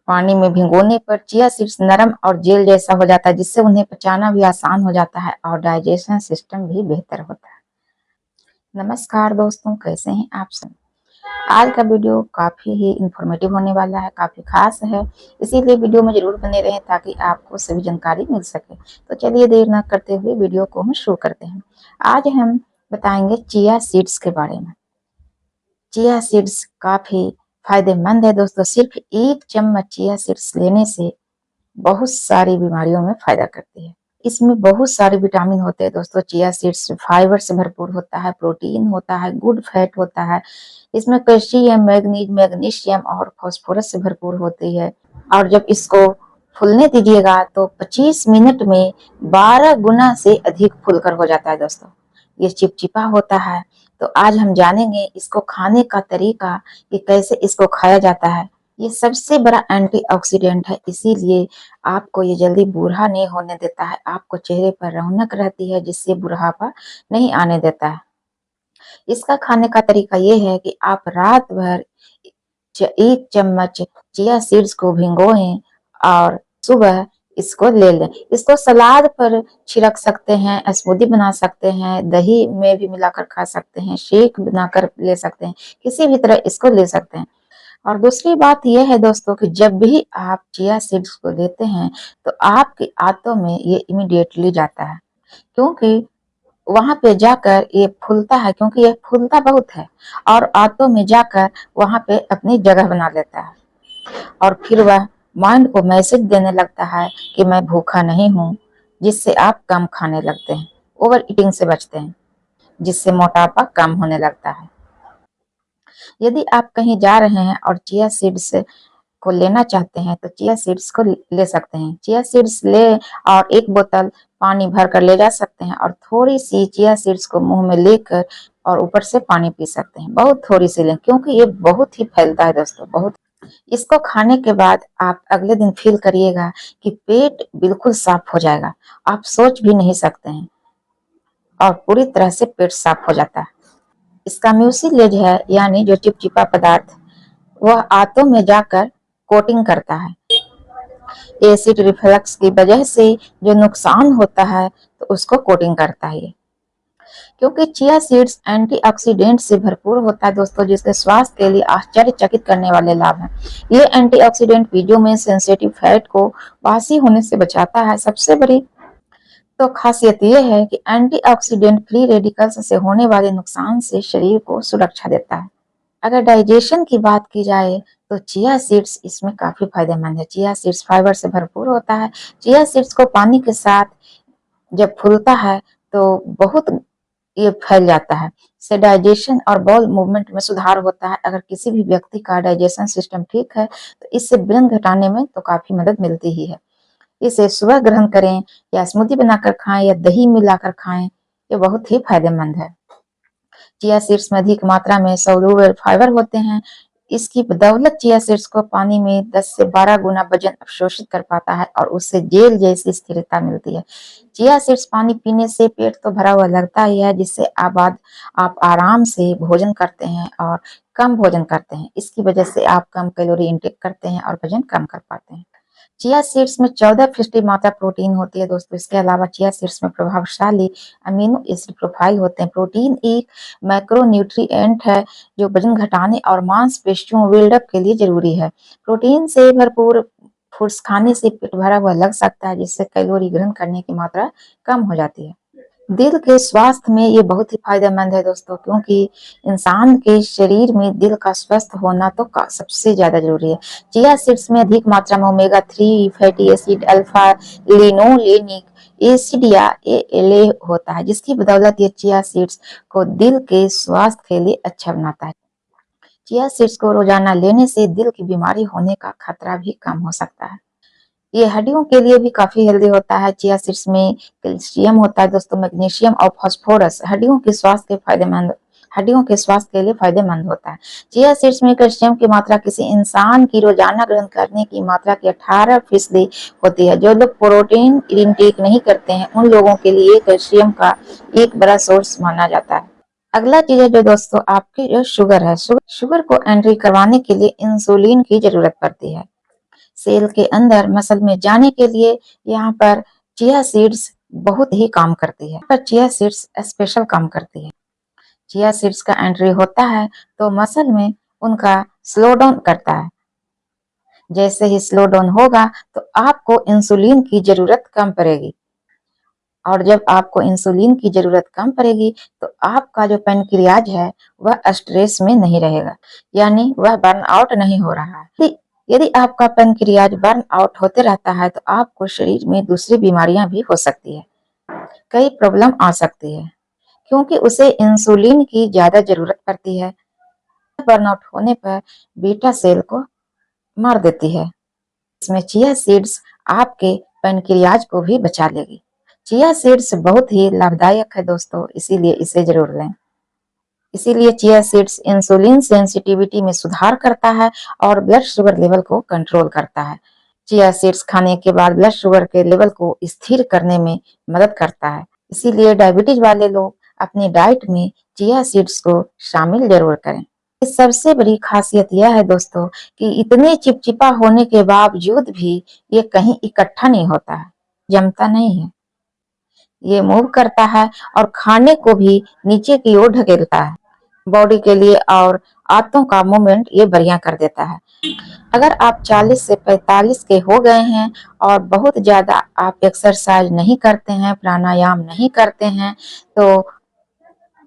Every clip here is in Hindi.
पानी में भिगोने पर चिया सीड्स नरम और जेल जैसा हो जाता है, जिससे उन्हें पचाना भी आसान हो जाता है और डाइजेशन सिस्टम भी बेहतर होता है। नमस्कार दोस्तों, कैसे हैं आप सब। आज का वीडियो काफी ही इंफॉर्मेटिव होने वाला है, काफी खास है, इसीलिए वीडियो में जरूर बने रहें ताकि आपको सभी जानकारी मिल सके। तो चलिए देर न करते हुए वीडियो को हम शुरू करते हैं। आज हम बताएंगे चिया सीड्स के बारे में। चिया सीड्स काफी फायदेमंद है दोस्तों। सिर्फ 1 चम्मच चिया सीड्स लेने से बहुत सारी बीमारियों में फायदा करती है। इसमें बहुत सारे विटामिन होते हैं दोस्तों। चिया सीड्स फाइबर से भरपूर होता है, प्रोटीन होता है, गुड फैट होता है। इसमें कैल्शियम, मैग्नीशियम और फास्फोरस से भरपूर होती है। और जब इसको फूलने दीजिएगा तो 25 मिनट में 12 गुना से अधिक फूलकर हो जाता है दोस्तों। ये चिपचिपा होता है। तो आज हम जानेंगे इसको खाने का तरीका कि कैसे इसको खाया जाता है। ये सबसे बड़ा एंटीऑक्सीडेंट है, इसीलिए आपको ये जल्दी बूढ़ा नहीं होने देता है। आपको चेहरे पर रौनक रहती है, जिससे बुढ़ापा नहीं आने देता है। इसका खाने का तरीका ये है कि आप रात भर 1 चम्मच चिया सीड्स को भिगोएं और सुबह इसको ले लें। इसको सलाद पर छिड़क सकते हैं, स्मूदी बना सकते हैं, दही में भी मिलाकर खा सकते हैं, शेक बनाकर ले सकते हैं, किसी भी तरह इसको ले सकते हैं। और दूसरी बात यह है दोस्तों कि जब भी आप चिया सीड्स को लेते हैं तो आपके आंतों में ये इमीडिएटली जाता है, क्योंकि वहां पे जाकर ये फूलता है, क्योंकि ये फूलता बहुत है और आंतों में जाकर वहां पे अपनी जगह बना लेता है और फिर वह माइंड को मैसेज देने लगता है कि मैं भूखा नहीं हूँ, जिससे आप कम खाने लगते हैं, ओवर ईटिंग से बचते हैं, जिससे मोटापा कम होने लगता है। यदि आप कहीं जा रहे हैं और चिया सीड्स को लेना चाहते हैं तो चिया सीड्स को ले सकते हैं। चिया सीड्स ले और 1 बोतल पानी भर कर ले जा सकते हैं और थोड़ी सी चिया सीड्स को मुंह में लेकर और ऊपर से पानी पी सकते हैं। बहुत थोड़ी सी लें, क्योंकि ये बहुत ही फैलता है दोस्तों, बहुत। इसको खाने के बाद आप अगले दिन फील करिएगा कि पेट बिल्कुल साफ हो जाएगा, आप सोच भी नहीं सकते हैं और पूरी तरह से पेट साफ हो जाता है। इसका म्यूसिलेज है, यानी जो चिपचिपा पदार्थ, वह आंतों में जाकर कोटिंग करता है। एसिड रिफ्लक्स की वजह से जो नुकसान होता है तो उसको कोटिंग करता है। क्योंकि चिया सीड्स एंटीऑक्सीडेंट से भरपूर होता है दोस्तों, जिसके स्वास्थ्य के लिए आश्चर्यचकित करने वाले लाभ हैं। ये एंटीऑक्सीडेंट बीजों में सेंसिटिव फैट को बासी होने से बचाता है। सबसे बड़ी तो खासियत यह है कि एंटीऑक्सीडेंट फ्री रेडिकल्स से होने वाले नुकसान से शरीर को सुरक्षा देता है। अगर डाइजेशन की बात की जाए तो चिया सीड्स इसमें काफी फायदेमंद है। चिया सीड्स फाइबर से भरपूर होता है। चिया सीड्स को पानी के साथ जब फूलता है तो बहुत ये फैल जाता है। इससे डाइजेशन और बाउल मूवमेंट में सुधार होता है। अगर किसी भी व्यक्ति का डाइजेशन सिस्टम ठीक है तो इससे वजन घटाने में तो काफी मदद मिलती ही है। इसे सुबह ग्रहण करें या स्मूदी बनाकर खाएं या दही मिलाकर खाएं, ये बहुत ही फायदेमंद है। चिया सीड्स में अधिक मात्रा में सॉल्युबल फाइबर होते हैं। इसकी बदौलत चिया सीड्स को पानी में 10 से 12 गुना वजन अवशोषित कर पाता है और उससे जेल जैसी स्थिरता मिलती है। चिया सीड्स पानी पीने से पेट तो भरा हुआ लगता ही है, जिससे आप आराम से भोजन करते हैं और कम भोजन करते हैं। इसकी वजह से आप कम कैलोरी इंटेक करते हैं और वजन कम कर पाते हैं। चिया सीड्स में 14% मात्रा प्रोटीन होती है दोस्तों। इसके अलावा चिया सीड्स में प्रभावशाली अमीनो एसिड प्रोफाइल होते हैं। प्रोटीन एक मैक्रोन्यूट्रिएंट है जो वजन घटाने और मांसपेशियों बिल्डअप के लिए जरूरी है। प्रोटीन से भरपूर फूड्स खाने से पेट भरा हुआ लग सकता है, जिससे कैलोरी ग्रहण करने की मात्रा कम हो जाती है। दिल के स्वास्थ्य में ये बहुत ही फायदेमंद है दोस्तों, क्योंकि इंसान के शरीर में दिल का स्वस्थ होना तो सबसे ज्यादा जरूरी है। चिया सीड्स में अधिक मात्रा में omega 3 fatty acid, alpha linolenic acid या एएलए होता है, जिसकी बदौलत ये चिया सीड्स को दिल के स्वास्थ्य के लिए अच्छा बनाता है। चिया सीड्स को रोजाना लेने से दिल की बीमारी होने का खतरा भी कम हो सकता है। ये हड्डियों के लिए भी काफी हेल्दी होता है। चिया सीड्स में कैल्शियम होता है दोस्तों, मैग्नीशियम और फास्फोरस हड्डियों के स्वास्थ्य के लिए फायदेमंद होता है। चिया सीड्स में कैल्शियम की मात्रा किसी इंसान की रोजाना ग्रहण करने की मात्रा की 18% होती है। जो लोग प्रोटीन इंटेक नहीं करते हैं, उन लोगों के लिए कैल्शियम का एक बड़ा सोर्स माना जाता है। अगला चीज है जो दोस्तों आपकी जो शुगर है, शुगर को एंट्री करवाने के लिए इंसुलिन की जरूरत पड़ती है। सेल के अंदर मसल में जाने के लिए यहाँ पर चिया सीड्स बहुत ही काम करती है। पर चिया सीड्स स्पेशल काम करती है। चिया सीड्स का एंट्री होता है तो मसल में उनका स्लो डाउन करता है। जैसे ही स्लो डाउन होगा तो आपको इंसुलिन की जरूरत कम पड़ेगी, और जब आपको इंसुलिन की जरूरत कम पड़ेगी तो आपका जो पैनक्रियाज है वह स्ट्रेस में नहीं रहेगा, यानी वह बर्न आउट नहीं हो रहा है। यदि आपका पैनक्रियाज बर्न आउट होते रहता है तो आपको शरीर में दूसरी बीमारियां भी हो सकती है, कई प्रॉब्लम आ सकती है, क्योंकि उसे इंसुलिन की ज्यादा जरूरत पड़ती है। बर्नआउट होने पर बीटा सेल को मार देती है। इसमें चिया सीड्स आपके पैनक्रियाज को भी बचा लेगी। चिया सीड्स बहुत ही लाभदायक है दोस्तों, इसीलिए इसे जरूर लें। इसीलिए चिया सीड्स इंसुलिन सेंसिटिविटी में सुधार करता है और ब्लड शुगर लेवल को कंट्रोल करता है। चिया सीड्स खाने के बाद ब्लड शुगर के लेवल को स्थिर करने में मदद करता है। इसीलिए डायबिटीज वाले लोग अपनी डाइट में चिया सीड्स को शामिल जरूर करें। सबसे बड़ी खासियत यह है दोस्तों कि इतने चिपचिपा होने के बावजूद भी ये कहीं इकट्ठा नहीं होता है, जमता नहीं है। ये मूव करता है और खाने को भी नीचे की ओर ढकेलता है। बॉडी के लिए और आंतों का मूवमेंट ये बढ़िया कर देता है। अगर आप 40 से 45 के हो गए हैं और बहुत ज्यादा आप एक्सरसाइज नहीं करते हैं, प्राणायाम नहीं करते हैं, तो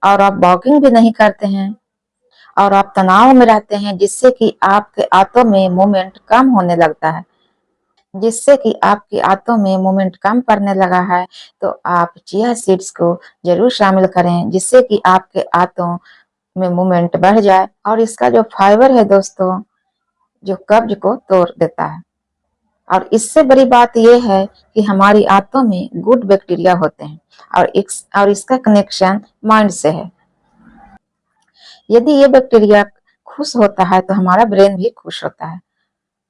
और आप वॉकिंग भी नहीं करते हैं और आप तनाव में रहते हैं, जिससे कि आपके आंतों में मूवमेंट कम होने लगता है, जिससे कि आपकी आंतों में मूवमेंट कम पड़ने लगा है, तो आप चिया सीड्स को जरूर शामिल करें, जिससे कि आपके आंतों में मूवमेंट बढ़ जाए। और इसका जो फाइबर है दोस्तों, जो कब्ज को तोड़ देता है। और इससे बड़ी बात यह है कि हमारी आंतों में गुड बैक्टीरिया होते हैं और इसका कनेक्शन माइंड से है। यदि ये बैक्टीरिया खुश होता है तो हमारा ब्रेन भी खुश होता है,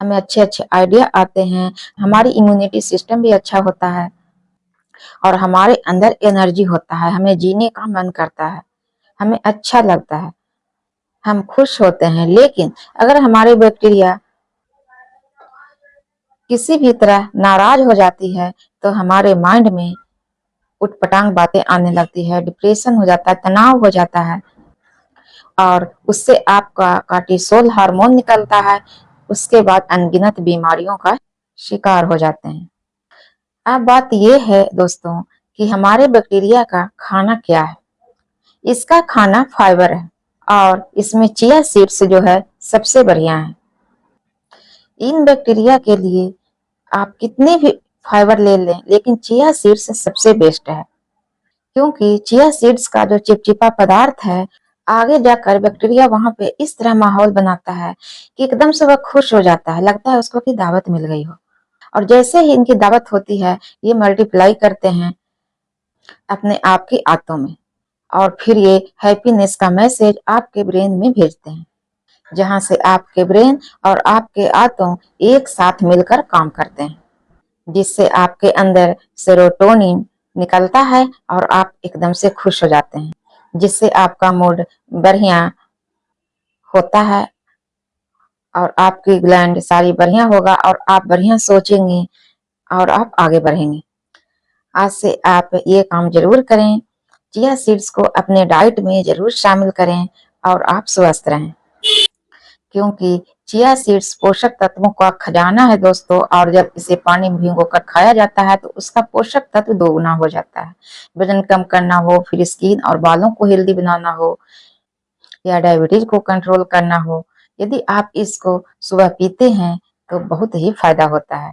हमें अच्छे अच्छे आइडिया आते हैं, हमारी इम्यूनिटी सिस्टम भी अच्छा होता है और हमारे अंदर एनर्जी होता है, हमें जीने का मन करता है, हमें अच्छा लगता है, हम खुश होते हैं। लेकिन अगर हमारे बैक्टीरिया किसी भी तरह नाराज हो जाती है तो हमारे माइंड में उटपटांग बातें आने लगती है, डिप्रेशन हो जाता है, तनाव हो जाता है और उससे आपका कार्टिसोल हार्मोन निकलता है। उसके बाद अनगिनत बीमारियों का शिकार हो जाते हैं। अब बात यह है दोस्तों कि हमारे बैक्टीरिया का खाना क्या है। इसका खाना फाइबर है और इसमें चिया सीड्स जो है सबसे बढ़िया है। इन बैक्टीरिया के लिए आप कितने भी फाइबर ले लें, लेकिन चिया सीड्स सबसे बेस्ट है, क्योंकि चिया सीड्स का जो चिपचिपा पदार्थ है आगे जाकर बैक्टीरिया वहां पे इस तरह माहौल बनाता है कि एकदम से वह खुश हो जाता है, लगता है उसको कि दावत मिल गई हो। और जैसे ही इनकी दावत होती है ये मल्टीप्लाई करते हैं अपने आप की आंतों में और फिर ये हैप्पीनेस का मैसेज आपके ब्रेन में भेजते हैं, जहां से आपके ब्रेन और आपके आंतों एक साथ मिलकर काम करते हैं, जिससे आपके अंदर सेरोटोनिन निकलता है और आप एकदम से खुश हो जाते हैं, जिससे आपका मूड बढ़िया होता है और आपकी ग्लैंड सारी बढ़िया होगा और आप बढ़िया सोचेंगे और आप आगे बढ़ेंगे। आज से आप ये काम जरूर करें, चिया सीड्स को अपने डाइट में जरूर शामिल करें और आप स्वस्थ रहें, क्योंकि चिया सीड्स पोषक तत्वों का खजाना है दोस्तों। और जब इसे पानी में भिगोकर खाया जाता है तो उसका पोषक तत्व दोगुना हो जाता है। वजन कम करना हो, फिर स्किन और बालों को हेल्दी बनाना हो या डायबिटीज को कंट्रोल करना हो, यदि आप इसको सुबह पीते हैं तो बहुत ही फायदा होता है।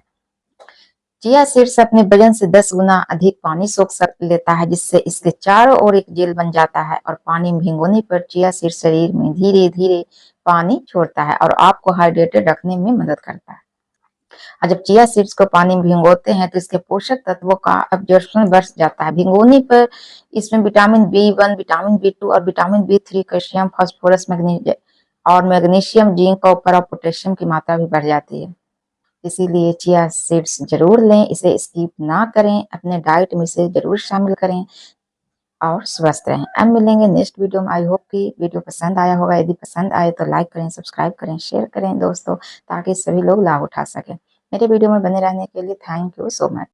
चिया सीड्स अपने वजन से 10 गुना अधिक पानी सोख लेता है, जिससे इसके चारों ओर एक जेल बन जाता है और पानी में भिगोने पर चिया सीड्स शरीर में धीरे धीरे पानी छोड़ता है और आपको हाइड्रेटेड रखने में मदद करता है। और जब चिया सीड्स को पानी में भिगोते हैं तो इसके पोषक तत्वों का एब्जॉर्प्शन बढ़ जाता है। भिगोने पर इसमें विटामिन B1, विटामिन B2 और vitamin B3, calcium, phosphorus, magnesium, zinc, copper और पोटेशियम की मात्रा भी बढ़ जाती है। इसीलिए चिया सीड्स जरूर लें, इसे स्किप ना करें, अपने डाइट में इसे जरूर शामिल करें और स्वस्थ रहें। अब मिलेंगे नेक्स्ट वीडियो में। आई होप कि वीडियो पसंद आया होगा। यदि पसंद आए तो लाइक करें, सब्सक्राइब करें, शेयर करें दोस्तों, ताकि सभी लोग लाभ उठा सकें। मेरे वीडियो में बने रहने के लिए थैंक यू सो मच।